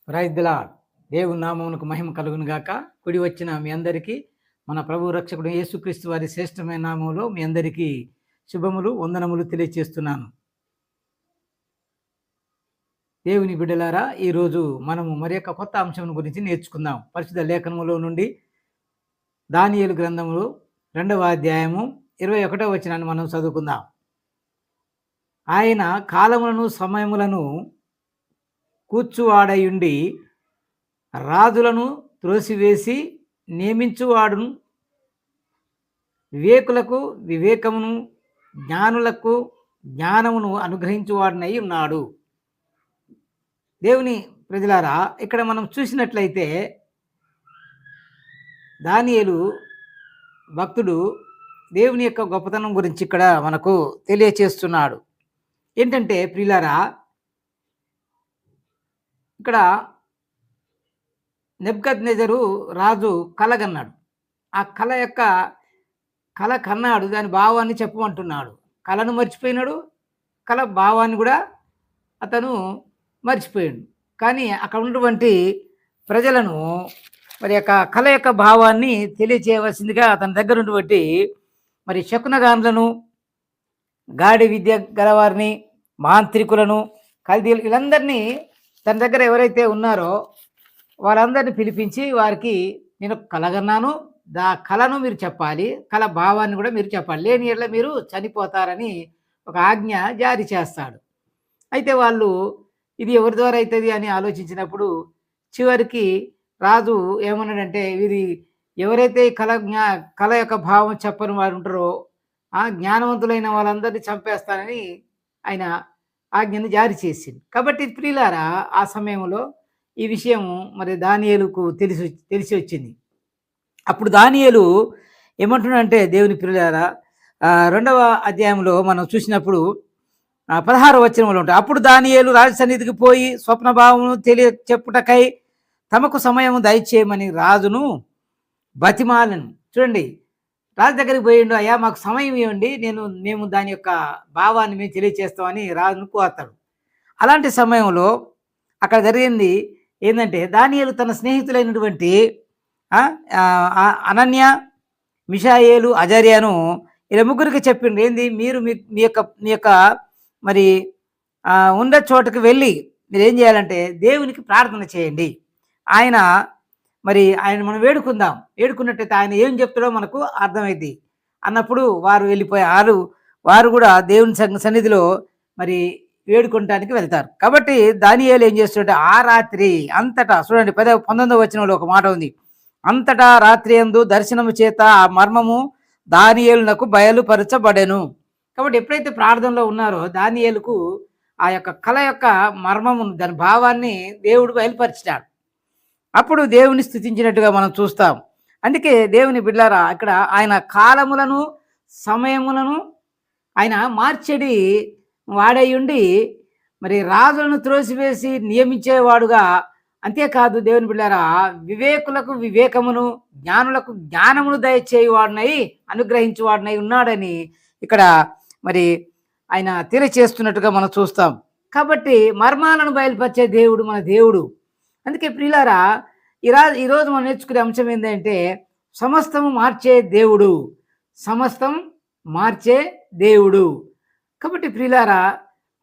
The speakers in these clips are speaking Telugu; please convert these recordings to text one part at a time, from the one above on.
Praise the lord. దేవుని నామమునకు మహిమ కలుగును గాక. కూడి వచ్చిన మీ అందరికీ మన ప్రభు రక్షకుడు యేసుక్రీస్తు వారి శ్రేష్టమైన నామములో మీ అందరికీ శుభములు, వందనములు తెలియజేస్తున్నాను. దేవుని బిడ్డలారా, ఈరోజు మనము మరి యొక్క కొత్త అంశం గురించి నేర్చుకుందాం. పరిశుద్ధ లేఖనములో నుండి దానియేలు గ్రంథములు 2వ అధ్యాయము 21వ వచనాన్ని మనం చదువుకుందాం. ఆయన కాలములను సమయములను కూర్చువాడయుండి రాజులను త్రోసివేసి నియమించువాడును, వివేకులకు వివేకమును, జ్ఞానులకు జ్ఞానమును అనుగ్రహించువాడనై ఉన్నాడు. దేవుని ప్రజలారా, ఇక్కడ మనం చూసినట్లయితే దానియేలు భక్తుడు దేవుని యొక్క గొప్పతనం గురించి ఇక్కడ మనకు తెలియచేస్తున్నాడు. ఏంటంటే ప్రియులారా, ఇక్కడ నెబుకద్నెజరు రాజు కలగన్నాడు. ఆ కల కన్నాడు, దాని భావాన్ని చెప్పమంటున్నాడు. కళను మర్చిపోయినాడు, కళ భావాన్ని కూడా అతను మర్చిపోయాడు. కానీ అక్కడ ఉన్నటువంటి ప్రజలను మరి యొక్క కళ యొక్క భావాన్ని తెలియచేయవలసిందిగా అతని దగ్గర ఉన్నటువంటి మరి శకునగాన్లను, గాడి విద్య గలవారిని, మాంత్రికులను, కల్దీలు, వీళ్ళందరినీ తన దగ్గర ఎవరైతే ఉన్నారో వాళ్ళందరినీ పిలిపించి వారికి నేను కలగన్నాను, కళను మీరు చెప్పాలి, కళ భావాన్ని కూడా మీరు చెప్పాలి, లేని ఎట్లా మీరు చనిపోతారని ఒక ఆజ్ఞ జారీ చేస్తాడు. అయితే వాళ్ళు ఇది ఎవరి ద్వారా అవుతుంది అని ఆలోచించినప్పుడు చివరికి రాజు ఏమన్నాడంటే, వీరి ఎవరైతే కళ యొక్క భావం చెప్పని వారు ఉంటారో ఆ జ్ఞానవంతులైన వాళ్ళందరినీ చంపేస్తానని ఆయన ఆజ్ఞను జారీ చేసింది. కాబట్టి ప్రియులారా, ఆ సమయంలో ఈ విషయం మరి దానియేలుకు తెలిసి వచ్చింది. అప్పుడు దానియేలు ఏమంటున్నాడంటే, దేవుని ప్రియులారా, 2వ అధ్యాయంలో మనం చూసినప్పుడు 16వ వచనంలో ఉంటాయి. అప్పుడు దానియేలు రాజు సన్నిధికి పోయి స్వప్నభావమును చెప్పుటకై తమకు సమయం దయచేయమని రాజును బతిమాలను. చూడండి, రాజు దగ్గరికి పోయిండు, అయ్యా మాకు సమయం ఇవ్వండి, మేము దాని యొక్క భావాన్ని మేము తెలియచేస్తామని రాజును కోరతాడు. అలాంటి సమయంలో అక్కడ జరిగింది ఏంటంటే, దానియేలు తన స్నేహితులైనటువంటి అనన్య, మిషాయేలు, అజర్యాను ఇలా ముగ్గురికి చెప్పిండు. ఏంది, మీరు మీ యొక్క మరి ఉన్న చోటుకు వెళ్ళి మీరు ఏం చేయాలంటే దేవునికి ప్రార్థన చేయండి. ఆయన మనం వేడుకున్నట్టయితే ఆయన ఏం చెప్తాడో మనకు అర్థమైంది అన్నప్పుడు వారు వెళ్ళిపోయారు. వారు కూడా దేవుని సన్నిధిలో మరి వేడుకోవటానికి వెళ్తారు. కాబట్టి దానియేలు ఏం చేస్తుంటే ఆ రాత్రి అంతటా, చూడండి 19వ వచనంలో ఒక మాట ఉంది, అంతటా రాత్రి యందు దర్శనము చేత ఆ మర్మము దానియేలునకు బయలుపరచబడెను. కాబట్టి ఎప్పుడైతే ప్రార్థనలో ఉన్నారో దానియేలుకు ఆ యొక్క కళ యొక్క మర్మమును, దాని భావాన్ని దేవుడు బయలుపరిచాడు. అప్పుడు దేవుని స్తుతించినట్టుగా మనం చూస్తాం. అందుకే దేవుని బిడ్డలారా, ఇక్కడ ఆయన కాలములను సమయములను ఆయన మార్చెడి వాడయుండి మరి రాజులను త్రోసివేసి నియమించేవాడుగా, అంతేకాదు దేవుని బిడ్డలారా, వివేకులకు వివేకమును, జ్ఞానులకు జ్ఞానమును దయచేయువాడినై అనుగ్రహించువాడినై ఉన్నాడని ఇక్కడ మరి ఆయన తెలియచేస్తున్నట్టుగా మనం చూస్తాం. కాబట్టి మర్మాలను బయలుపరిచే దేవుడు మన దేవుడు. అందుకే ప్రియులారా, ఈరోజు మనం నేర్చుకునే అంశం ఏంటంటే సమస్తము మార్చే దేవుడు, సమస్తం మార్చే దేవుడు. కాబట్టి ప్రియులారా,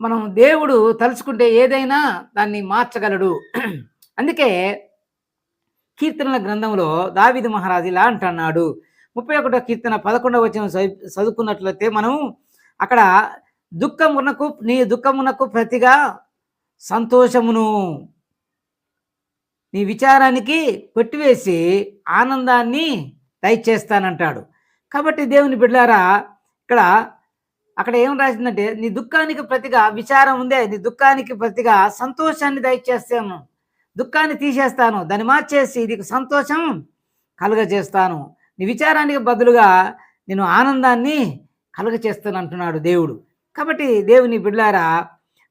మనం దేవుడు తలుచుకుంటే ఏదైనా దాన్ని మార్చగలడు. అందుకే కీర్తనల గ్రంథంలో దావీదు మహారాజు ఇలా అంటున్నాడు, 31వ కీర్తన 11వ వచనం చదువుకున్నట్లయితే మనం అక్కడ నీ దుఃఖమునకు ప్రతిగా సంతోషమును, నీ విచారానికి కొట్టివేసి ఆనందాన్ని దయచేస్తానంటాడు. కాబట్టి దేవుని బిడ్డలారా, అక్కడ ఏం రాసిందంటే, నీ దుఃఖానికి ప్రతిగా విచారం ఉందే, నీ దుఃఖానికి ప్రతిగా సంతోషాన్ని దయచేస్తాను, దుఃఖాన్ని తీసేస్తాను, దాన్ని మార్చేసి నీకు సంతోషం కలుగజేస్తాను, నీ విచారానికి బదులుగా నేను ఆనందాన్ని కలుగచేస్తాను అంటున్నాడు దేవుడు. కాబట్టి దేవుని బిడ్డలారా,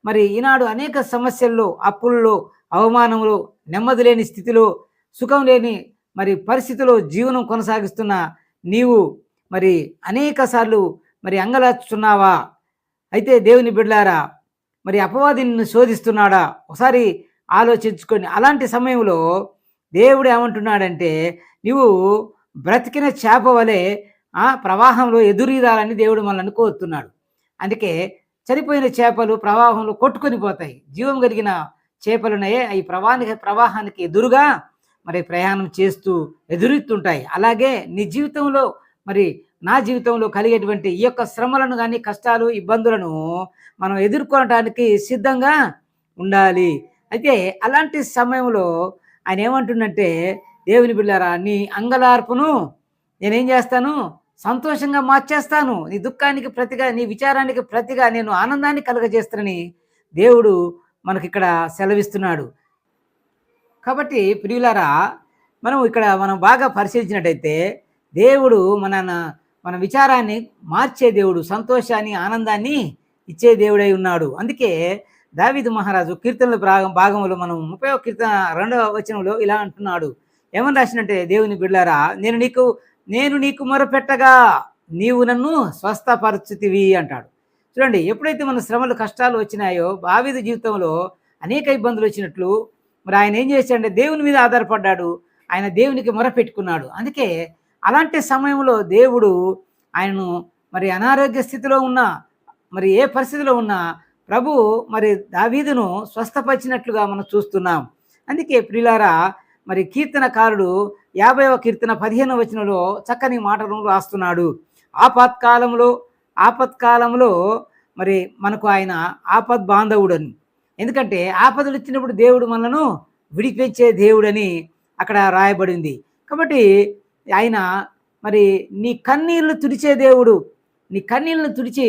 మరి ఈనాడు అనేక సమస్యల్లో, అప్పుల్లో, అవమానంలో, నెమ్మది లేని స్థితిలో, సుఖం లేని మరి పరిస్థితిలో జీవనం కొనసాగిస్తున్న నీవు మరి అనేక సార్లు మరి అంగలాచుతున్నావా? అయితే దేవుని బిడ్డలారా, మరి అపవాది నిన్ను శోధిస్తున్నాడా? ఒకసారి ఆలోచించుకొని అలాంటి సమయంలో దేవుడు ఏమంటున్నాడంటే, నువ్వు బ్రతికిన చేప వలె ప్రవాహంలో ఎదురీదాలని దేవుడు మనల్ని కోరుతున్నాడు. అందుకే చనిపోయిన చేపలు ప్రవాహంలో కొట్టుకొని పోతాయి. జీవం కలిగిన చేపలున్నాయే అయి ప్రవాహానికి ఎదురుగా మరి ప్రయాణం చేస్తూ ఎదురెత్తుంటాయి. అలాగే నీ జీవితంలో మరి నా జీవితంలో కలిగేటువంటి ఈ యొక్క శ్రమలను గానీ, కష్టాలు, ఇబ్బందులను మనం ఎదుర్కోవటానికి సిద్ధంగా ఉండాలి. అయితే అలాంటి సమయంలో ఆయన ఏమంటుండంటే, దేవుని బిడ్డలారా నీ అంగలార్పును నేనేం చేస్తాను? సంతోషంగా మార్చేస్తాను. నీ దుఃఖానికి ప్రతిగా, నీ విచారానికి ప్రతిగా నేను ఆనందాన్ని కలుగజేస్తానని దేవుడు మనకిక్కడ సెలవిస్తున్నాడు. కాబట్టి ప్రియులారా, మనం బాగా పరిశీలించినట్టయితే దేవుడు మన విచారాన్ని మార్చే దేవుడు, సంతోషాన్ని, ఆనందాన్ని ఇచ్చే దేవుడై ఉన్నాడు. అందుకే దావీదు మహారాజు కీర్తనల భాగంలో మనం 30వ కీర్తన 2వ వచనంలో ఇలా అంటున్నాడు. ఏమని రాసినంటే, దేవుని బిడ్డలారా, నేను నీకు మొరపెట్టగా నీవు నన్ను స్వస్థపరచుతివి అంటాడు. చూడండి, ఎప్పుడైతే మన శ్రమలు, కష్టాలు వచ్చినాయో దావీదు జీవితంలో అనేక ఇబ్బందులు వచ్చినట్లు మరి ఆయన ఏం చేశాడంటే దేవుని మీద ఆధారపడ్డాడు. ఆయన దేవునికి మొరపెట్టుకున్నాడు. అందుకే అలాంటి సమయంలో దేవుడు ఆయనను మరి అనారోగ్య స్థితిలో ఉన్న, మరి ఏ పరిస్థితిలో ఉన్నా ప్రభు మరి దావీదును స్వస్థపరిచినట్లుగా మనం చూస్తున్నాం. అందుకే ప్రియులారా, మరి కీర్తనకారుడు 50వ కీర్తన 15వ వచనంలో చక్కని మాటలను రాస్తున్నాడు. ఆపత్కాలంలో మరి మనకు ఆయన ఆపద్ బాంధవుడని. ఎందుకంటే ఆపదలు వచ్చినప్పుడు దేవుడు మనను విడిపించే దేవుడని అక్కడ రాయబడింది. కాబట్టి ఆయన మరి నీ కన్నీళ్లు తుడిచే దేవుడు, నీ కన్నీళ్లను తుడిచి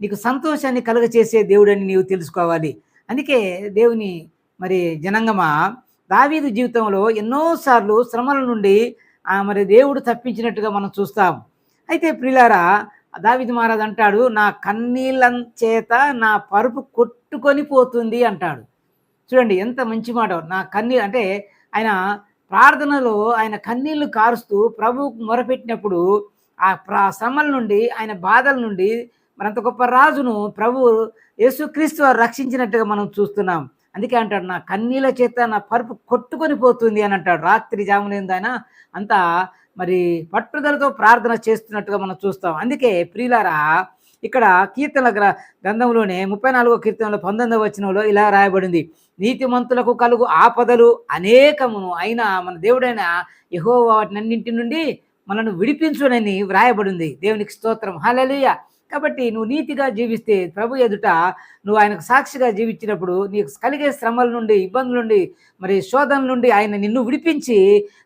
నీకు సంతోషాన్ని కలుగచేసే దేవుడని నీవు తెలుసుకోవాలి. అందుకే దేవుని మరి జనంగమా, దావీదు జీవితంలో ఎన్నోసార్లు శ్రమల నుండి మరి దేవుడు తప్పించినట్టుగా మనం చూస్తాం. అయితే ప్రియులారా, దావీదు మహారాజు అంటాడు, నా కన్నీళ్ళ చేత నా పరుపు కొట్టుకొని పోతుంది అంటాడు. చూడండి ఎంత మంచి మాట. నా కన్నీళ్ళు అంటే ఆయన ప్రార్థనలో ఆయన కన్నీళ్లు కారుస్తూ ప్రభువుకు మొరపెట్టినప్పుడు ఆ శ్రమల నుండి, ఆయన బాధల నుండి మరంత గొప్ప రాజును ప్రభు యేసుక్రీస్తు వారు రక్షించినట్టుగా మనం చూస్తున్నాం. అందుకే అంటాడు, నా కన్నీళ్ళ చేత నా పరుపు కొట్టుకొని పోతుంది అని అంటాడు. రాత్రి జామునేందు ఆయన అంతా మరి పట్టుదలతో ప్రార్థన చేస్తున్నట్టుగా మనం చూస్తాం. అందుకే ప్రియులారా, ఇక్కడ కీర్తనల గ్రంథంలోనే 34వ కీర్తనలో 19వ వచనంలో ఇలా రాయబడింది, నీతిమంతులకు కలుగు ఆపదలు అనేకమును అయినా మన దేవుడైన యెహోవా వాటినన్నింటి నుండి మనను విడిపించునని వ్రాయబడింది. దేవునికి స్తోత్రం, హల్లెలూయా. కాబట్టి నువ్వు నీతిగా జీవిస్తే ప్రభు ఎదుట నువ్వు ఆయనకు సాక్షిగా జీవించినప్పుడు నీకు కలిగే శ్రమల నుండి, ఇబ్బందుల నుండి, మరి శోధన నుండి ఆయన నిన్ను విడిపించి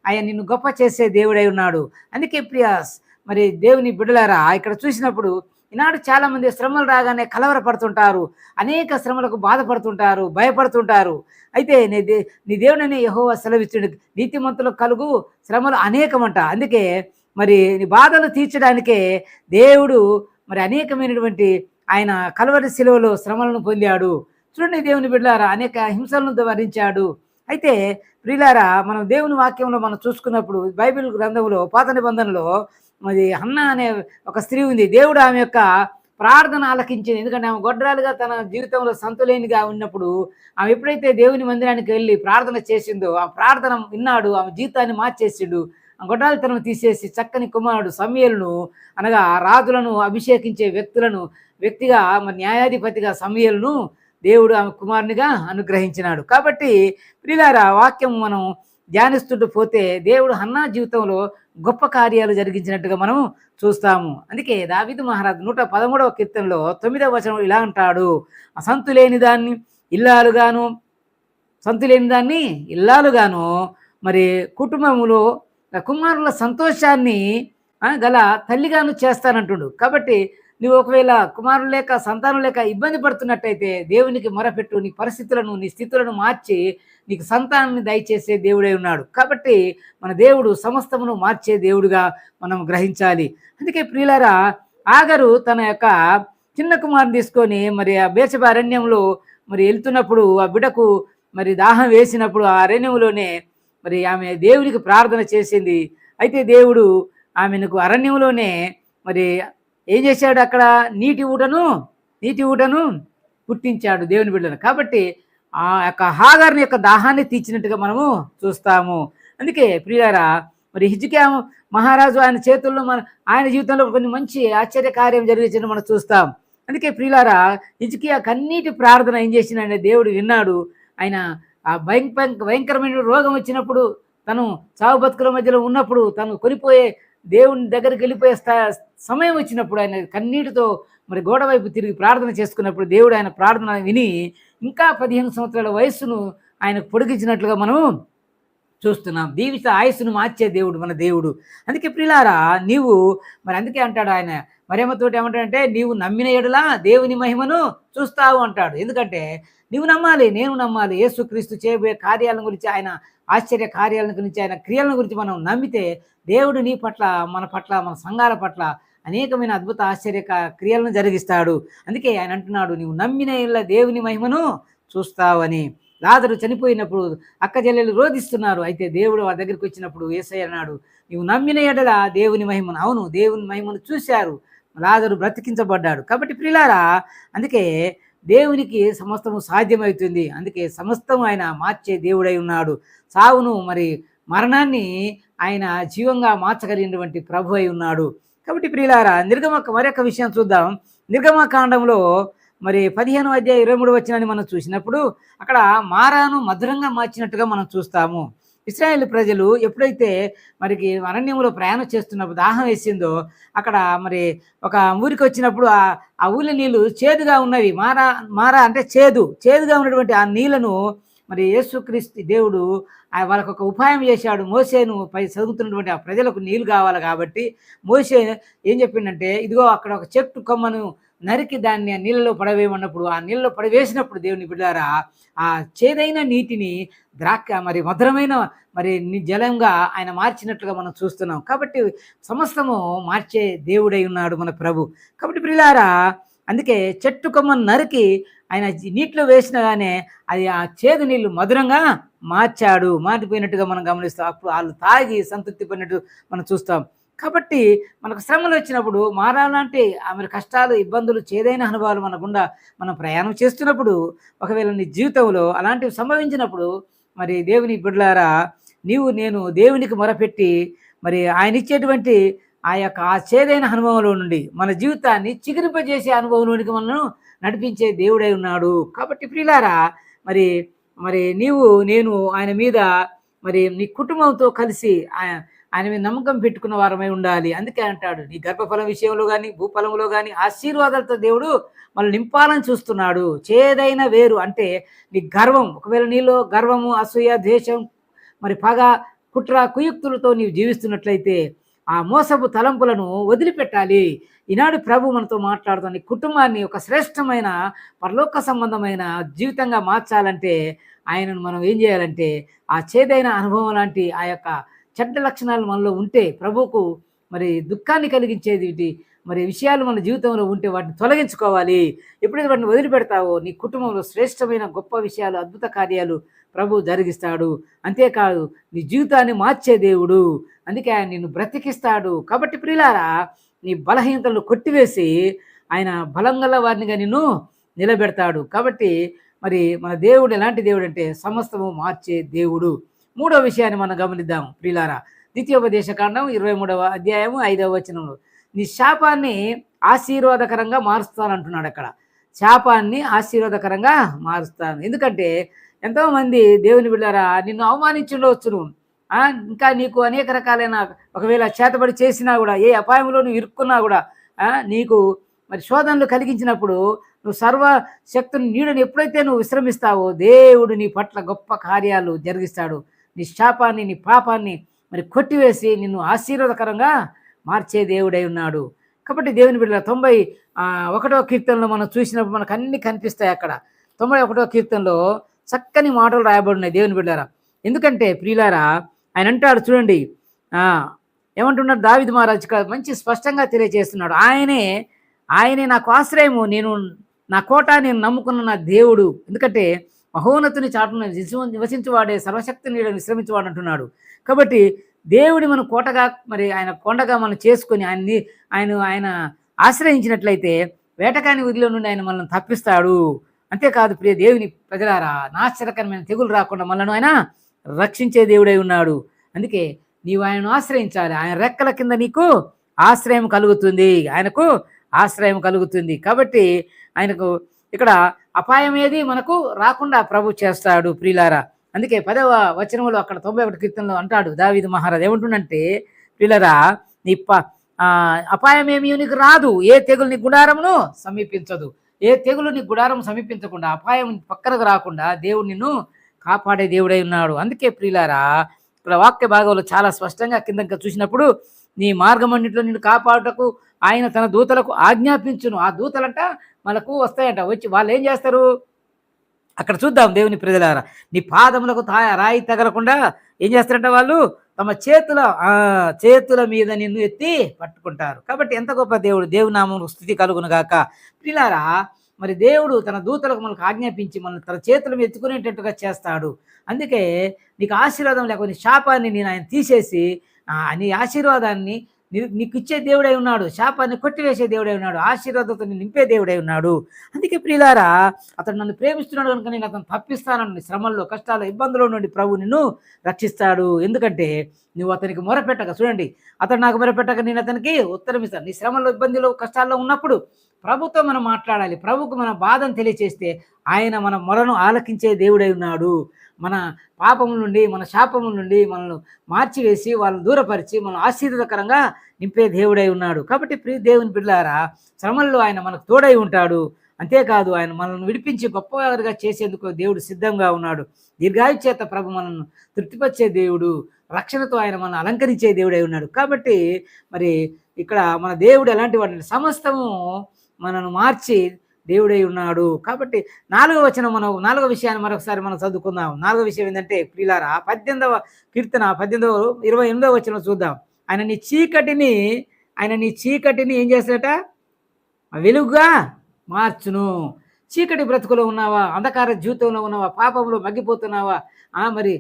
ఆయన నిన్ను గొప్ప చేసే దేవుడై ఉన్నాడు. అందుకే ప్రియాస్, మరి దేవుని బిడ్డలారా, ఇక్కడ చూసినప్పుడు ఈనాడు చాలామంది శ్రమలు రాగానే కలవరపడుతుంటారు, అనేక శ్రమలకు బాధపడుతుంటారు, భయపడుతుంటారు. అయితే నీ దేవుడని యెహోవా సెలవిచ్చుడు, నీతిమంతులకు కలుగు శ్రమలు అనేకమంట. అందుకే మరి నీ బాధలు తీర్చడానికే దేవుడు మరి అనేకమైనటువంటి ఆయన కల్వరి శిలువలో శ్రమలను పొందాడు. చూడండి దేవుని బిడ్డలారా, అనేక హింసలను భరించాడు. అయితే ప్రియులారా, మనం దేవుని వాక్యంలో మనం చూసుకున్నప్పుడు బైబిల్ గ్రంథంలో పాత నిబంధనలో మరి హన్నా అనే ఒక స్త్రీ ఉంది. దేవుడు ఆమె యొక్క ప్రార్థన ఆలకించింది. ఎందుకంటే ఆమె గొడ్రాలుగా తన జీవితంలో సంతులేనిగా ఉన్నప్పుడు ఆమె ఎప్పుడైతే దేవుని మందిరానికి వెళ్ళి ప్రార్థన చేసిందో ఆ ప్రార్థన విన్నాడు. ఆమె జీవితాన్ని మార్చేసిండు. గొడ్రాలితనం తీసేసి చక్కని కుమారుడు సమూయేలును, అనగా రాజులను అభిషేకించే వ్యక్తిగా మరి న్యాయాధిపతిగా సమూయేలును దేవుడు ఆమె కుమారునిగా అనుగ్రహించినాడు. కాబట్టి ప్రియులారా, వాక్యం మనం ధ్యానిస్తుంటూ పోతే దేవుడు హన్నా జీవితంలో గొప్ప కార్యాలు జరిగించినట్టుగా మనం చూస్తాము. అందుకే దావీదు మహారాజు 113వ కీర్తనలో 9వ వచనం ఇలా అంటాడు, సంతు లేని దాన్ని ఇల్లాలుగాను మరి కుటుంబములో కుమారుల సంతోషాన్ని గల తల్లిగాను చేస్తానంటుడు. కాబట్టి నువ్వు ఒకవేళ కుమారులు లేక సంతానం లేక ఇబ్బంది పడుతున్నట్టయితే దేవునికి మొరపెట్టు. నీ పరిస్థితులను, నీ స్థితులను మార్చి నీకు సంతానాన్ని దయచేసే దేవుడై ఉన్నాడు. కాబట్టి మన దేవుడు సమస్తమును మార్చే దేవుడుగా మనం గ్రహించాలి. అందుకే ప్రియులారా, ఆగరు తన యొక్క చిన్న కుమారుని తీసుకొని మరి ఆ బేర్షెబ అరణ్యంలో మరి వెళ్తున్నప్పుడు ఆ బిడ్డకు మరి దాహం వేసినప్పుడు ఆ అరణ్యంలోనే మరి ఆమె దేవునికి ప్రార్థన చేసింది. అయితే దేవుడు ఆమెకు అరణ్యంలోనే మరి ఏం చేశాడు, అక్కడ నీటి ఊటను పుట్టించాడు దేవుని బిడ్డను. కాబట్టి ఆ యొక్క హాగర్‌ని యొక్క దాహాన్ని తీర్చినట్టుగా మనము చూస్తాము. అందుకే ప్రియులారా, మరి హిజ్కియా మహారాజు ఆయన చేతుల్లో ఆయన జీవితంలో కొన్ని మంచి ఆశ్చర్య కార్యం జరిగించడం మనం చూస్తాం. అందుకే ప్రియులారా, హిజ్కియా కన్నీటి ప్రార్థన ఏం చేసిండంటే దేవుడు విన్నాడు. ఆయన ఆ భయంకరమైన రోగం వచ్చినప్పుడు, తను చావు బతుకుల మధ్యలో ఉన్నప్పుడు, తను కొనిపోయే దేవుని దగ్గరికి వెళ్ళిపోయే సమయం వచ్చినప్పుడు ఆయన కన్నీటితో మరి గోడ వైపు తిరిగి ప్రార్థన చేసుకున్నప్పుడు దేవుడు ఆయన ప్రార్థన విని ఇంకా 15 సంవత్సరాల వయస్సును ఆయనకు పొడిగించినట్లుగా మనం చూస్తున్నాం. జీవిత ఆయుస్సును మార్చే దేవుడు మన దేవుడు. అందుకే ప్రియులారా, నీవు మరి అందుకే అంటాడు ఆయన మరియమ్మతోటి ఏమంటాడంటే, నీవు నమ్మిన యెడల దేవుని మహిమను చూస్తావు అంటాడు. ఎందుకంటే నీవు నమ్మాలి, నేను నమ్మాలి. యేసుక్రీస్తు చేయబోయే కార్యాలను గురించి, ఆయన ఆశ్చర్య కార్యాలను గురించి, ఆయన క్రియలను గురించి మనం నమ్మితే దేవుడు నీ పట్ల, మన పట్ల, మన సంఘాల పట్ల అనేకమైన అద్భుత ఆశ్చర్య క్రియలను జరిగిస్తాడు. అందుకే ఆయన అంటున్నాడు, నీవు నమ్మిన యెడల దేవుని మహిమను చూస్తావని. లాజరు చనిపోయినప్పుడు అక్క చెల్లెలు రోధిస్తున్నారు. అయితే దేవుడు వాళ్ళ దగ్గరికి వచ్చినప్పుడు యేసయ్య అన్నాడు, నీవు నమ్మిన యెడల దేవుని మహిమను, అవును దేవుని మహిమను చూశారు, లాజరు బ్రతికించబడ్డాడు. కాబట్టి ప్రియులారా, అందుకే దేవునికి సమస్తము సాధ్యమవుతుంది. అందుకే సమస్తం ఆయన మార్చే దేవుడై ఉన్నాడు. సావును మరి మరణాన్ని ఆయన జీవంగా మార్చగలిగినటువంటి ప్రభు అయి ఉన్నాడు. కాబట్టి ప్రియులారా, మరొక విషయం చూద్దాం. నిర్గమకాండంలో మరి 15వ అధ్యాయం 23వ వచనాన్ని మనం చూసినప్పుడు అక్కడ మారాను మధురంగా మార్చినట్టుగా మనం చూస్తాము. ఇశ్రాయేలు ప్రజలు ఎప్పుడైతే మరికి అరణ్యంలో ప్రయాణం చేస్తున్నప్పుడు దాహం వేసిందో, అక్కడ మరి ఒక ఊరికి వచ్చినప్పుడు ఆ ఊళ్ళ నీళ్లు చేదుగా ఉన్నవి. మారా అంటే చేదుగా ఉన్నటువంటి ఆ నీళ్లను మరి యేసుక్రీస్తు దేవుడు వాళ్ళకు ఒక ఉపాయం చేశాడు. మోషేను పై చదువుతున్నటువంటి ఆ ప్రజలకు నీళ్ళు కావాలి కాబట్టి మోషే ఏం చెప్పిండంటే, ఇదిగో అక్కడ ఒక చెట్టు కొమ్మను నరికి దాన్ని ఆ నీళ్ళలో పడవేయమన్నప్పుడు, ఆ నీళ్ళలో పడవేసినప్పుడు దేవుని బిడ్డారా, ఆ చేదైన నీటిని మరి మధురమైన మరి జలంగా ఆయన మార్చినట్లుగా మనం చూస్తున్నాం. కాబట్టి సమస్తము మార్చే దేవుడై ఉన్నాడు మన ప్రభు. కాబట్టి ప్రియులారా, అందుకే చెట్టు కొమ్మను నరికి ఆయన నీటిలో వేసినగానే అది ఆ చేదు నీళ్లు మధురంగా మారిపోయినట్టుగా మనం గమనిస్తాం. అప్పుడు వాళ్ళు తాగి సంతృప్తి పడినట్టు మనం చూస్తాం. కాబట్టి మనకు శ్రమలు వచ్చినప్పుడు, మారాలంటే ఆమె కష్టాలు, ఇబ్బందులు, చేదైన అనుభవాలు మనకుండా మనం ప్రయాణం చేస్తున్నప్పుడు, ఒకవేళ నీ జీవితంలో అలాంటివి సంభవించినప్పుడు, మరి దేవుని బిడ్డలారా, నేను దేవునికి మొరపెట్టి మరి ఆయన ఇచ్చేటువంటి ఆ చేదైన అనుభవంలో నుండి మన జీవితాన్ని చిగురింపజేసే అనుభవంలోనికి మనను నడిపించే దేవుడై ఉన్నాడు. కాబట్టి ప్రియులారా, మరి నేను ఆయన మీద మరి నీ కుటుంబంతో కలిసి ఆయన మీద నమ్మకం పెట్టుకున్న వారమై ఉండాలి. అందుకే అంటాడు, నీ గర్భఫలం విషయంలో కానీ, భూఫలంలో కానీ ఆశీర్వాదాలతో దేవుడు మనల్ని నింపాలని చూస్తున్నాడు. చేదైన వేరు అంటే నీ గర్వం, ఒకవేళ నీలో గర్వము, అసూయ, ద్వేషం, మరి పగ, కుట్ర, కుయుక్తులతో నీవు జీవిస్తున్నట్లయితే ఆ మోసపు తలంపులను వదిలిపెట్టాలి. ఈనాడు ప్రభు మనతో మాట్లాడుతున్న నీ కుటుంబాన్ని ఒక శ్రేష్టమైన పరలోక సంబంధమైన జీవితంగా మార్చాలంటే ఆయనను మనం ఏం చేయాలంటే, ఆ చేదైన అనుభవం లాంటి ఆ యొక్క చెడ్డ లక్షణాలు మనలో ఉంటే, ప్రభువుకు మరి దుఃఖాన్ని కలిగించేది మరి విషయాలు మన జీవితంలో ఉంటే వాటిని తొలగించుకోవాలి. ఎప్పుడైతే వాటిని వదిలిపెడతావో నీ కుటుంబంలో శ్రేష్టమైన గొప్ప విషయాలు, అద్భుత కార్యాలు ప్రభు జరిగిస్తాడు. అంతేకాదు, నీ జీవితాన్ని మార్చే దేవుడు. అందుకే ఆయన నిన్ను బ్రతికిస్తాడు. కాబట్టి ప్రియులారా, నీ బలహీనతలను కొట్టివేసి ఆయన బలం గల వారినిగా నిన్ను నిలబెడతాడు. కాబట్టి మరి మన దేవుడు ఎలాంటి దేవుడు అంటే సమస్తము మార్చే దేవుడు. మూడో విషయాన్ని మనం గమనిద్దాం ప్రియులారా. ద్వితీయోపదేశకాండం 23వ అధ్యాయము 5వ వచనంలో, నీ శాపాన్ని ఆశీర్వాదకరంగా మారుస్తానంటున్నాడు. అక్కడ శాపాన్ని ఆశీర్వాదకరంగా మారుస్తాను. ఎందుకంటే ఎంతోమంది దేవుని బిడ్డలారా, నిన్ను అవమానించుండవచ్చును, ఇంకా నీకు అనేక రకాలైన ఒకవేళ చేతబడి చేసినా కూడా, ఏ అపాయంలో నువ్వు ఇరుక్కున్నా కూడా, నీకు మరి శోధనలు కలిగించినప్పుడు నువ్వు సర్వశక్తుని నీడని ఎప్పుడైతే నువ్వు విశ్రమిస్తావో, దేవుడు నీ పట్ల గొప్ప కార్యాలు జరిగిస్తాడు. నీ శాపాన్ని, నీ పాపాన్ని మరి కొట్టివేసి నిన్ను ఆశీర్వాదకరంగా మార్చే దేవుడై ఉన్నాడు. కాబట్టి దేవుని బిడ్డల 91వ కీర్తనలో మనం చూసినప్పుడు మనకు అన్ని కనిపిస్తాయి. అక్కడ 91వ కీర్తనలో చక్కని మాటలు రాయబడినాయి దేవుని బిడ్డలారా. ఎందుకంటే ప్రియులారా, ఆయన అంటాడు చూడండి, ఏమంటున్నాడు దావీదు మహారాజు మంచి స్పష్టంగా తెలియజేస్తున్నాడు. ఆయనే నాకు ఆశ్రయము, నా కోట, నేను నమ్ముకున్న నా దేవుడు. ఎందుకంటే మహోన్నతుని చాటును నివసించువాడే, సర్వశక్తి నీడని విశ్రమించువాడు అంటున్నాడు. కాబట్టి దేవుడి మనం కోటగా, మరి ఆయన కొండగా మనం చేసుకొని ఆయన ఆశ్రయించినట్లయితే వేటకాని విధిలో నుండి ఆయన మనల్ని తప్పిస్తాడు. అంతేకాదు ప్రియ దేవుని ప్రజలారా, నాశనకరమైన తెగులు రాకుండా మనను ఆయన రక్షించే దేవుడై ఉన్నాడు. అందుకే నీవు ఆయనను ఆశ్రయించాలి. ఆయన రెక్కల కింద నీకు ఆశ్రయం కలుగుతుంది. ఆయనకు ఆశ్రయం కలుగుతుంది. కాబట్టి ఆయనకు ఇక్కడ అపాయం ఏది మనకు రాకుండా ప్రభు చేస్తాడు ప్రియులారా. అందుకే 10వ వచనంలో అక్కడ 91 కీర్తనలో అంటాడు దావీదు మహారాజు ఏమంటుండంటే, ప్రియులారా నీ అపాయం ఏమీ నీకు రాదు, ఏ తెగులు నీ గుడారమును సమీపించదు. ఏ తెగులు నీ గుడారం సమీపించకుండా, అపాయం పక్కనకు రాకుండా దేవుడు నిన్ను కాపాడే దేవుడై ఉన్నాడు. అందుకే ప్రియులారా ఇక్కడ వాక్య భాగంలో చాలా స్పష్టంగా కింద చూసినప్పుడు, నీ మార్గమన్నిటిలో నిన్ను కాపాడుటకు ఆయన తన దూతలకు ఆజ్ఞాపించును. ఆ దూతలంట మనకు వస్తాయంట. వచ్చి వాళ్ళు ఏం చేస్తారు అక్కడ చూద్దాం దేవుని ప్రజలారా. నీ పాదములకు రాయి తగలకుండా ఏం చేస్తారంట వాళ్ళు తమ చేతుల మీద నిన్ను ఎత్తి పట్టుకుంటారు. కాబట్టి ఎంత గొప్ప దేవుడు. దేవుని నామమునకు స్తుతి కలుగును గాక. ప్రియులారా మరి దేవుడు తన దూతలకు మనకు ఆజ్ఞాపించి మనల్ని తన చేతుల మీద ఎత్తుకునేటట్టుగా చేస్తాడు. అందుకే నీకు ఆశీర్వాదం లేకపోతే శాపాన్ని నేను ఆయన తీసేసి నీ ఆశీర్వాదాన్ని నీకు ఇచ్చే దేవుడై ఉన్నాడు. శాపాన్ని కొట్టివేసే దేవుడై ఉన్నాడు. ఆశీర్వాదంతో నింపే దేవుడై ఉన్నాడు. అందుకే ప్రియులారా అతడు నన్ను ప్రేమిస్తున్నాడు కనుక నేను అతను తప్పిస్తానని శ్రమల్లో, కష్టాలు, ఇబ్బందుల నుండి ప్రభు నిన్ను రక్షిస్తాడు. ఎందుకంటే నువ్వు అతనికి మొరపెట్టక, చూడండి, అతడు నాకు మొరపెట్టక నేను అతనికి ఉత్తరం ఇస్తాను. నీ శ్రమల్లో, ఇబ్బందులు, కష్టాల్లో ఉన్నప్పుడు ప్రభుతో మనం మాట్లాడాలి. ప్రభుకు మన బాధను తెలియచేస్తే ఆయన మన మొరను ఆలకించే దేవుడై ఉన్నాడు. మన పాపముల నుండి, మన శాపముల నుండి మనల్ని మార్చివేసి వాళ్ళని దూరపరిచి మనం ఆశీర్వాదకరంగా నింపే దేవుడై ఉన్నాడు. కాబట్టి ప్రియ దేవుని బిడ్డలారా, శ్రమల్లో ఆయన మనకు తోడై ఉంటాడు. అంతేకాదు ఆయన మనల్ని విడిపించి గొప్పవారిగా చేసేందుకు దేవుడు సిద్ధంగా ఉన్నాడు. దీర్ఘాయు చేత ప్రభు మనల్ని తృప్తిపరిచే దేవుడు, రక్షణతో ఆయన మనల్ని అలంకరించే దేవుడై ఉన్నాడు. కాబట్టి మరి ఇక్కడ మన దేవుడు ఎలాంటి వాడిని సమస్తము మనను మార్చి దేవుడై ఉన్నాడు. కాబట్టి 4వ వచనం, మనం 4వ విషయాన్ని మరొకసారి మనం చదువుకుందాం. 4వ విషయం ఏంటంటే ప్రియులారా 18వ కీర్తన 28వ వచనం చూద్దాం. ఆయన నీ చీకటిని ఏం చేస్తాడట? వెలుగుగా మార్చును. చీకటి బ్రతుకులో ఉన్నావా? అంధకార జీవితంలో ఉన్నావా? పాపంలో మగ్గిపోతున్నావా? మరి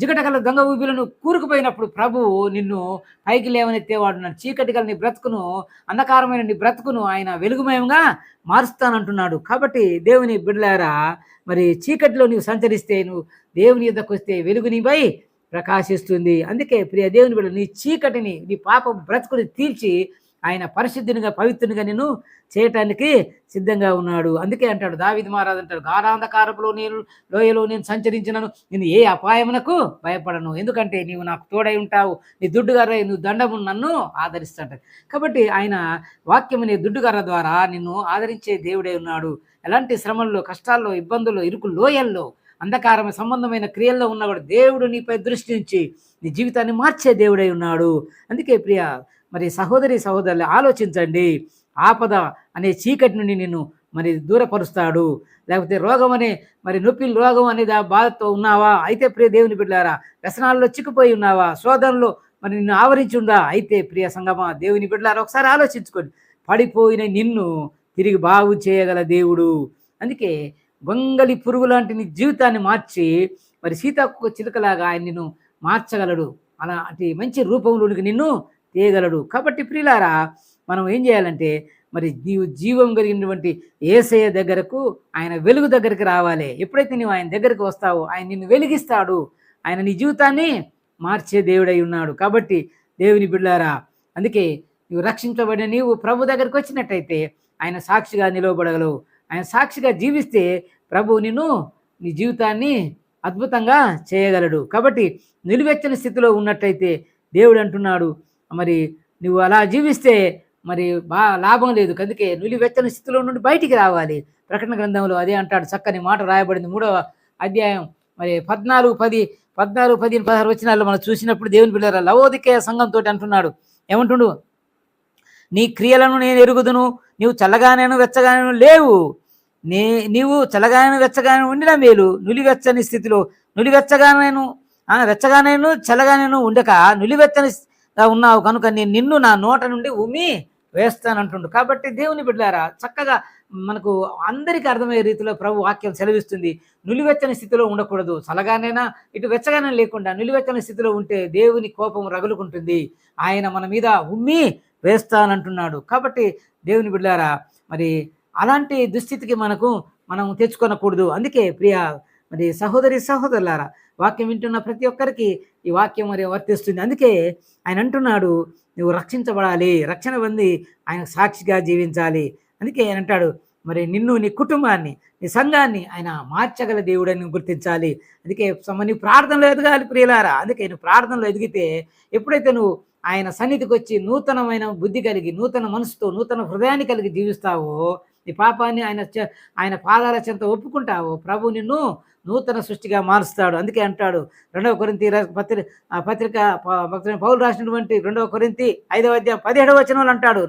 జిగటగల దొంగ ఊబిలను కూరుకుపోయినప్పుడు ప్రభువు నిన్ను పైకి లేవనెత్తేవాడున్నాడు. చీకటి గల నీ బ్రతుకును, అంధకారమైన నీ బ్రతుకును ఆయన వెలుగుమయంగా మారుస్తానంటున్నాడు. కాబట్టి దేవుని బిడ్డలారా, మరి చీకటిలో నీవు సంచరిస్తే, నువ్వు దేవుని యొద్దకు వస్తే వెలుగు నీపై ప్రకాశిస్తుంది. అందుకే ప్రియ దేవుని బిడ్డ, నీ చీకటిని, నీ పాప బ్రతుకుని తీర్చి ఆయన పరిశుద్ధినిగా, పవిత్రునిగా నిన్ను చేయటానికి సిద్ధంగా ఉన్నాడు. అందుకే అంటాడు దావీదు మహారాజు అంటాడు, గాఢాంధకారపులో లోయలో నేను సంచరించినను నేను ఏ అపాయమునకు భయపడను, ఎందుకంటే నీవు నాకు తోడై ఉంటావు, నీ దుడ్డుగార నువ్వు దండము నన్ను ఆదరిస్తాడు. కాబట్టి ఆయన వాక్యము నీ దుడ్డుగార ద్వారా నిన్ను ఆదరించే దేవుడై ఉన్నాడు. ఎలాంటి శ్రమల్లో, కష్టాల్లో, ఇబ్బందుల్లో, ఇరుకు లోయల్లో, అంధకారమైన సంబంధమైన క్రియల్లో ఉన్నవాడు దేవుడు నీపై దృష్టి నుంచి నీ జీవితాన్ని మార్చే దేవుడై ఉన్నాడు. అందుకే ప్రియ మరి సహోదరులు ఆలోచించండి. ఆపద అనే చీకటి నుండి నిన్ను మరి దూరపరుస్తాడు. లేకపోతే రోగం అనే మరి నొప్పిల రోగం అనేది ఆ బాధతో ఉన్నావా? అయితే ప్రియ దేవుని బిడ్డలారా, వ్యసనాల్లో చిక్కుపోయి ఉన్నావా? శోధనలో మరి నిన్ను ఆవరించి ఉందా? అయితే ప్రియ సంగమా, దేవుని బిడ్డలారా, ఒకసారి ఆలోచించుకోండి. పడిపోయిన నిన్ను తిరిగి బాగు చేయగల దేవుడు. అందుకే గొంగలి పురుగు లాంటి నీ జీవితాన్ని మార్చి మరి సీతాకు చిలుకలాగా ఆయన నిన్ను మార్చగలడు. అలాంటి మంచి రూపంలోనికి నిన్ను తీయగలడు. కాబట్టి ప్రియులారా, మనం ఏం చేయాలంటే మరి నీవు జీవం కలిగినటువంటి యేసయ్య దగ్గరకు, ఆయన వెలుగు దగ్గరికి రావాలి. ఎప్పుడైతే నువ్వు ఆయన దగ్గరికి వస్తావో ఆయన నిన్ను వెలిగిస్తాడు. ఆయన నీ జీవితాన్ని మార్చే దేవుడై ఉన్నాడు. కాబట్టి దేవుని బిడ్డలారా, అందుకే నువ్వు రక్షించబడిన నీవు ప్రభు దగ్గరికి వచ్చినట్టయితే ఆయన సాక్షిగా నిలవబడగలవు. ఆయన సాక్షిగా జీవిస్తే ప్రభు నిన్ను, నీ జీవితాన్ని అద్భుతంగా చేయగలడు. కాబట్టి నిలువెచ్చని స్థితిలో ఉన్నట్టయితే దేవుడు అంటున్నాడు, మరి నువ్వు అలా జీవిస్తే మరి లాభం లేదు. అందుకే నిలువెచ్చని స్థితిలో నుండి బయటికి రావాలి. ప్రకటన గ్రంథంలో అదే అంటాడు, చక్కని మాట రాయబడింది 3వ అధ్యాయం మరి 14, 15, 16 వచనాల్లో మనం చూసినప్పుడు దేవుని బిడ్డలారా, లవోదికేయ సంఘంతో అంటున్నాడు, ఏమంటుండు? నీ క్రియలను నేను ఎరుగుదును, నీవు చల్లగానేను వెచ్చగానేను లేవు. నీవు చల్లగానేను వెచ్చగానే ఉండిన మేలు. నులివెచ్చని స్థితిలో వెచ్చగానేను చల్లగానేను ఉండక నులివెచ్చని ఉన్నావు కనుక నేను నిన్ను నా నోట నుండి ఉమ్మి వేస్తానంటుండు. కాబట్టి దేవుని బిడ్డలారా, చక్కగా మనకు అందరికీ అర్థమయ్యే రీతిలో ప్రభు వాక్యం సెలవిస్తుంది. నులివెచ్చని స్థితిలో ఉండకూడదు. చల్లగానైనా ఇటు వెచ్చగానే లేకుండా నులివెచ్చని స్థితిలో ఉంటే దేవుని కోపం రగులుకుంటుంది. ఆయన మన మీద ఉమ్మి వేస్తానంటున్నాడు. కాబట్టి దేవుని బిడ్డలారా, మరి అలాంటి దుస్థితికి మనం తెచ్చుకొనకూడదు. అందుకే ప్రియ మరి సహోదరి, సహోదరులారా, వాక్యం వింటున్న ప్రతి ఒక్కరికి ఈ వాక్యం మరి వర్తిస్తుంది. అందుకే ఆయన అంటున్నాడు, నువ్వు రక్షించబడాలి. రక్షణ పొంది ఆయన సాక్షిగా జీవించాలి. అందుకే ఆయన అంటాడు, మరి నిన్ను, నీ కుటుంబాన్ని, నీ సంఘాన్ని ఆయన మార్చగల దేవుడని గుర్తించాలి. అందుకే నీవు ప్రార్థనలో ఎదగాలి ప్రియులారా. అందుకే నువ్వు ప్రార్థనలో ఎదిగితే, ఎప్పుడైతే నువ్వు ఆయన సన్నిధికి వచ్చి నూతనమైన బుద్ధి కలిగి, నూతన మనసుతో, నూతన హృదయాన్ని కలిగి జీవిస్తావో, నీ పాపాన్ని ఆయన పాదాల చెంత ఒప్పుకుంటావో, ప్రభు నిన్ను నూతన సృష్టిగా మారుస్తాడు. అందుకే అంటాడు 2 కొరింథీ పత్రిక భక్తుడైన పౌలు రాసినటువంటి 2 కొరింథీ 5వ అధ్యాయం 17వ వచనంలో అంటాడు,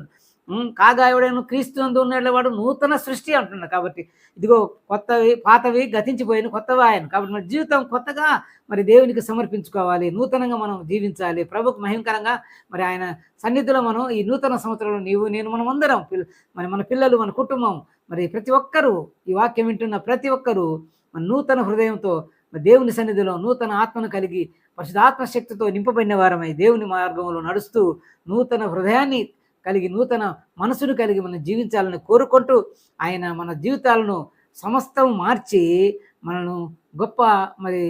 కాగా ఎవడైనా క్రీస్తునందు ఉన్నవాడు నూతన సృష్టి అంటున్నాడు. కాబట్టి ఇదిగో కొత్తవి పాతవి గతించిపోయిన కొత్తవి ఆయన. కాబట్టి మన జీవితం కొత్తగా మరి దేవునికి సమర్పించుకోవాలి. నూతనంగా మనం జీవించాలి. ప్రభుకు మహిమకరంగా మరి ఆయన సన్నిధిలో మనం ఈ నూతన సంవత్సరంలో నీవు, నేను, మనం అందరం మన పిల్లలు, మన కుటుంబం, మరి ప్రతి ఒక్కరూ, ఈ వాక్యం వింటున్న ప్రతి ఒక్కరూ మన నూతన హృదయంతో దేవుని సన్నిధిలో నూతన ఆత్మను కలిగి పరిశుద్ధాత్మ శక్తితో నింపబడిన వారమై దేవుని మార్గంలో నడుస్తూ నూతన హృదయాన్ని కలిగి, నూతన మనసును కలిగి మనం జీవించాలని కోరుకుంటూ, ఆయన మన జీవితాలను సమస్తం మార్చి మనను గొప్ప మరి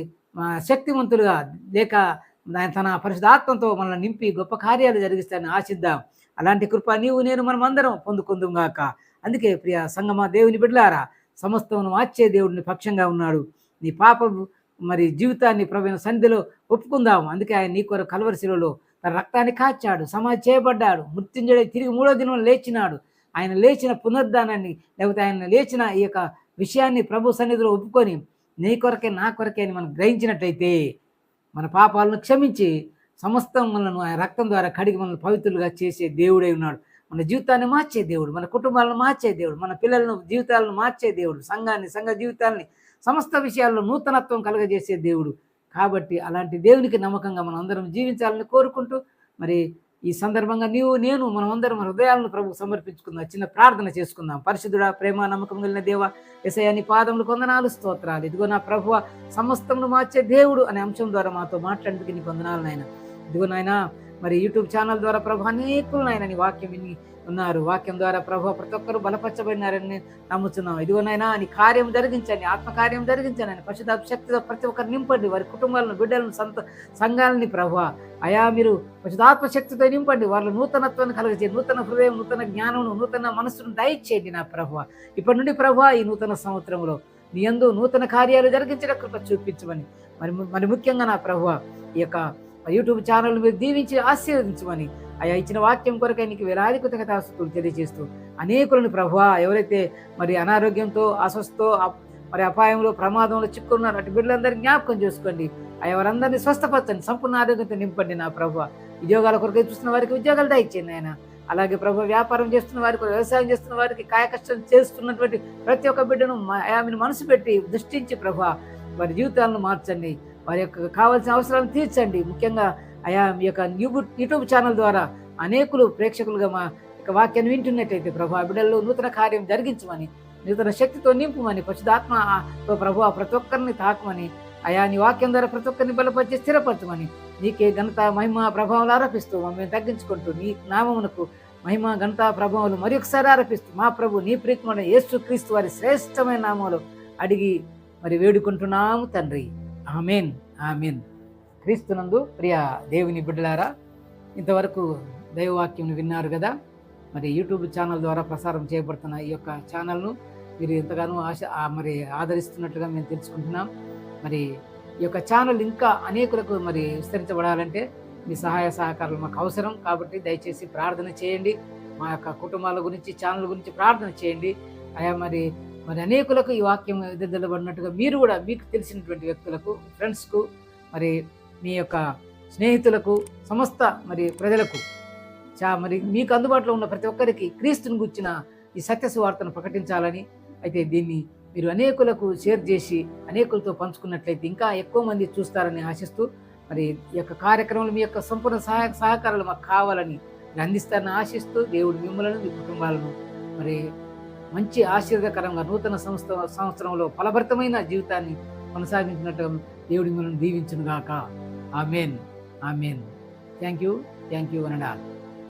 శక్తివంతులుగా లేక తన పరిశుద్ధాత్మతో మనల్ని నింపి గొప్ప కార్యాలు జరిగిస్తారని ఆశిద్దాం. అలాంటి కృప నీవు, నేను, మనం అందరం పొందుకుందాం గాక. అందుకే ప్రియ సంగమా, దేవుని బిడ్డలారా, సమస్తమును మార్చే దేవుడిని పక్షంగా ఉన్నాడు. నీ పాప మరి జీవితాన్ని ప్రభువైన సన్నిధిలో ఒప్పుకుందాం. అందుకే ఆయన నీ కొరకు కల్వరి శిలువలో తన రక్తాన్ని కాచాడు, సమాధి చేయబడ్డాడు, మృత్యుంజయుడై తిరిగి 3వ దినం లేచినాడు. ఆయన లేచిన పునరుద్ధానాన్ని, లేకపోతే ఆయన లేచిన ఈ యొక్క విషయాన్ని ప్రభు సన్నిధిలో ఒప్పుకొని నీ కొరకే, నా కొరకే అని మనం గ్రహించినట్లయితే మన పాపాలను క్షమించి సమస్తం మనను ఆయన రక్తం ద్వారా కడిగి మనల్ని పవిత్రులుగా చేసే దేవుడై ఉన్నాడు. మన జీవితాన్ని మార్చే దేవుడు, మన కుటుంబాలను మార్చే దేవుడు, మన పిల్లలను జీవితాలను మార్చే దేవుడు, సంఘ జీవితాలని, సమస్త విషయాల్లో నూతనత్వం కలుగజేసే దేవుడు. కాబట్టి అలాంటి దేవునికి నమ్మకంగా మనం అందరం జీవించాలని కోరుకుంటూ, మరి ఈ సందర్భంగా నీవు, నేను, మనం అందరం మన హృదయాలను ప్రభువు సమర్పించుకుందాం. చిన్న ప్రార్థన చేసుకుందాం. పరిశుద్ధుడా, ప్రేమ, నమ్మకం కలిగిన దేవ, యేసయ్య నీ పాదములు వందనాలు, స్తోత్రాలు. ఇదిగో నా ప్రభువ, సమస్తమును మార్చే దేవుడు అనే అంశం ద్వారా మాతో మాట్లాడేందుకు నీ వందనాలు నాయన. ఇదిగో నాయన, మరి యూట్యూబ్ ఛానల్ ద్వారా ప్రభు అనేకులు నాయన నీ వాక్యం విని ఉన్నారు. వాక్యం ద్వారా ప్రభు ప్రతి ఒక్కరు బలపరచబడినారని నమ్ముతున్నాం. ఇదిగోనైనా నీ కార్యం జరిగించండి, ఆత్మకార్యం జరిగించండి ఆయన. పరిశుద్ధాత్మ శక్తితో ప్రతి ఒక్కరు నింపండి, వారి కుటుంబాలను, బిడ్డలను, సంఘాలని ప్రభు అయా మీరు పరిశుద్ధాత్మ శక్తితో నింపండి. వాళ్ళ నూతనత్వాన్ని కలగచేయండి, నూతన హృదయం, నూతన జ్ఞానం, నూతన మనస్సును దయచేయండి నా ప్రభు. ఇప్పటి నుండి ప్రభు ఈ నూతన సంవత్సరంలో నీ యందు నూతన కార్యాలు జరిగించిన కృప చూపించమని, మరి ముఖ్యంగా నా ప్రభు ఈ యొక్క యూట్యూబ్ ఛానల్ మీరు దీవించి ఆశీర్వదించమని, అయా ఇచ్చిన వాక్యం కొరకై నీకు వేలాది కృతజ్ఞతాస్తుతులు తెలియజేస్తూ, అనేకులను ప్రభువా ఎవరైతే మరి అనారోగ్యంతో, అస్వస్థతో, మరి అపాయంలో, ప్రమాదంలో చిక్కున్నారు అటు బిడ్డలందరినీ జ్ఞాపకం చేసుకోండి. అయ్యా వారందరినీ స్వస్థపరచండి, సంపూర్ణ ఆరోగ్యంతో నింపండి నా ప్రభువా. ఉద్యోగాల కొరకై చూస్తున్న వారికి ఉద్యోగాలు దయచేయండి ఆయన. అలాగే ప్రభు వ్యాపారం చేస్తున్న వారికి, వ్యవసాయం చేస్తున్న వారికి, కాయకష్టం చేస్తున్నటువంటి ప్రతి ఒక్క బిడ్డను ఆమెను మనసు పెట్టి దృష్టించి ప్రభువా వారి జీవితాలను మార్చండి, వారి యొక్క కావాల్సిన అవసరాలను తీర్చండి. ముఖ్యంగా అయా మీ యొక్క యూట్యూబ్ ఛానల్ ద్వారా అనేకులు ప్రేక్షకులుగా మా యొక్క వాక్యాన్ని వింటున్నట్టయితే ప్రభు ఆ బిడ్డల్లో నూతన కార్యం జరిగించమని, నూతన శక్తితో నింపుమని, పరిశుద్ధాత్మతో ప్రభు ప్రతి ఒక్కరిని తాకమని, అయా నీ వాక్యం ద్వారా ప్రతి ఒక్కరిని బలపరిచి స్థిరపరచమని, నీకే ఘనత, మహిమ, ప్రభావాలు ఆరోపిస్తూ మమ్మల్ని తగ్గించుకుంటూ నీ నామమునకు మహిమ, ఘనత, ప్రభావాలు మరి ఒకసారి ఆరోపిస్తూ మా ప్రభు నీ ప్రియకుమారుడైన యేసుక్రీస్తు వారి శ్రేష్టమైన నామములో అడిగి మరి వేడుకుంటున్నాము తండ్రి. ఆమేన్, ఆమేన్. క్రీస్తునందు ప్రియ దేవుని బిడ్డలారా, ఇంతవరకు దైవవాక్యం విన్నారు కదా. మరి యూట్యూబ్ ఛానల్ ద్వారా ప్రసారం చేయబడుతున్న ఈ యొక్క ఛానల్ను మీరు ఎంతగానో మరి ఆదరిస్తున్నట్లుగా మేము తెలుసుకుంటున్నాం. మరి ఈ యొక్క ఛానల్ ఇంకా అనేకులకు మరి విస్తరించబడాలంటే మీ సహాయ సహకారాలు మాకు అవసరం. కాబట్టి దయచేసి ప్రార్థన చేయండి. మా యొక్క కుటుంబాల గురించి, ఛానల్ గురించి ప్రార్థన చేయండి. అయా మరి అనేకులకు ఈ వాక్యం ఎదురుదలబడినట్టుగా మీరు కూడా మీకు తెలిసినటువంటి వ్యక్తులకు, ఫ్రెండ్స్కు, మరి మీ యొక్క స్నేహితులకు, సమస్త మరి ప్రజలకు, మరి మీకు అందుబాటులో ఉన్న ప్రతి ఒక్కరికి క్రీస్తుని గుర్చిన ఈ సత్య సువార్తను ప్రకటించాలని, అయితే దీన్ని మీరు అనేకులకు షేర్ చేసి అనేకులతో పంచుకున్నట్లయితే ఇంకా ఎక్కువ మంది చూస్తారని ఆశిస్తూ, మరి ఈ యొక్క కార్యక్రమంలో మీ యొక్క సంపూర్ణ సహకారాలు మాకు కావాలని అందిస్తారని ఆశిస్తూ, దేవుడు మిమ్మల్ని, మీ కుటుంబాలను మరి మంచి ఆశీర్వదకరంగా నూతన సంవత్సరంలో ఫలభరితమైన జీవితాన్ని కొనసాగించినట్టు దేవుడి మిమ్మల్ని దీవించును గాక. Amen, amen. Thank you అనడా.